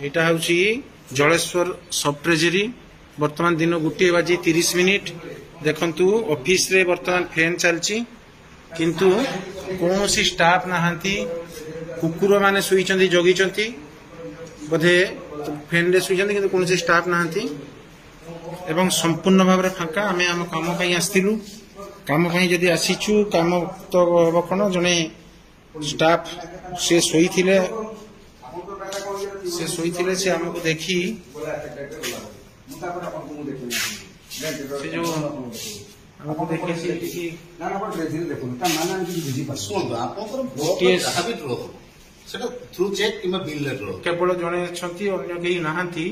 यहाँ हूँ जलेश्वर सब ट्रेजेरी बर्तमान दिन 1:30 देखंतु ऑफिस रे बर्तमान फैन चलची किंतु कौन सी स्टाफ नहांती कुकुर माने सुईचंती जगीचंती बोधे फैन रे सुईचंती किंतु कौन सी स्टाफ नहांती एवं संपूर्ण भाव में फांका आमे आम काम पई आस्तिलु काम पई जदी आसीचु काम तो हबो कोन जने स्टाफ से सोईथिले से हमको देखी से जो हमको देखि केवल जड़े अच्छा अन्य कहीं नहांती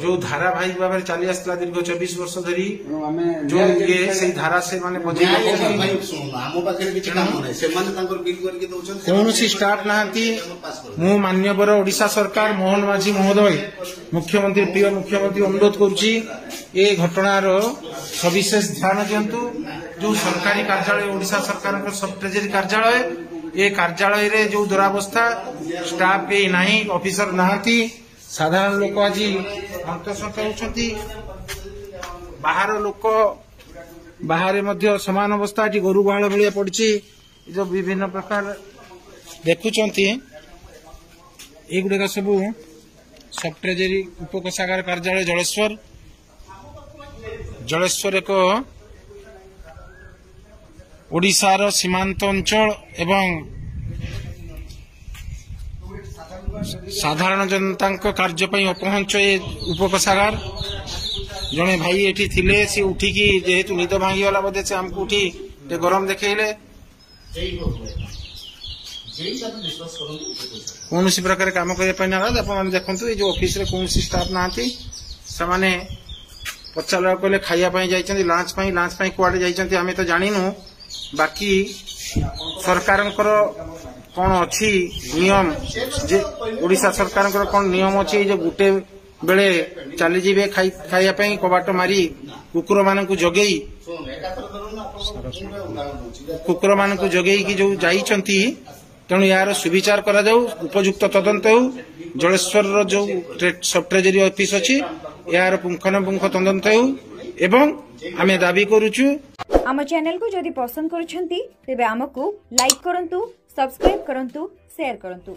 जो धारावाहिक भाव में चली आसला दीर्घ 24 वर्ष धरी जो ये से धारा से माने कौन सी स्टाफ नहांती मु मान्यवर ओडिशा सरकार मोहन माझी महोदय मुख्यमंत्री प्रिय मुख्यमंत्री अनुरोध करुची ये घटनार सविशेष ध्यान दिंतु जो सरकारी कार्यालय ओडिशा सरकार सब ट्रेजेरी कार्यालय ये कार्यालय रे जो दुरावस्था स्टाफ के नहीं ऑफिसर नहांती साधारण लोक आज हंतसंत होती बाहर लोक बाहर समान अवस्था ये गोरु गुहाल भाया पड़ी जो विभिन्न प्रकार देखुंट युड़ा सब सब ट्रेजेरी उपकोषागार कार्यालय जलेश्वर एक ओडिशार सीमांत अंचल एवं साधारण जनता कार्य अपहंच ये उपकोषागार जड़े भाई ये थिले सी उठिकी जेहेतु निद भांगीगला बोधे से आमको उठी गरम देखले कौन सी प्रकार काम करने देखो ये जो ऑफिस रे कौन सी स्टाफ नहांती से पचारा कहले खाइबा लांच कुआडे जाइछन्ती आमे तो जानिनु बाकी सरकार कौन अच्छी नियम ओडिशा सरकार कौन नियम अच्छी जो गुटे बेले चली जीवे खाइबा कबाट मारी कुकुर मान जगेई की जो जाइछन्ती तेणु यार सुविचार करा जाऊ उपयुक्त तदंत हो जलेश्वर जो सब ट्रेजेरी ऑफिस अच्छी यार पुंखानुपुंख तदंत हो एवं आमे दाबी करूछु आम चैनल को जदि पसंद करूछन्ती तेबे आमको लाइक करंतु सब्सक्राइब करंतु शेयर करंतु।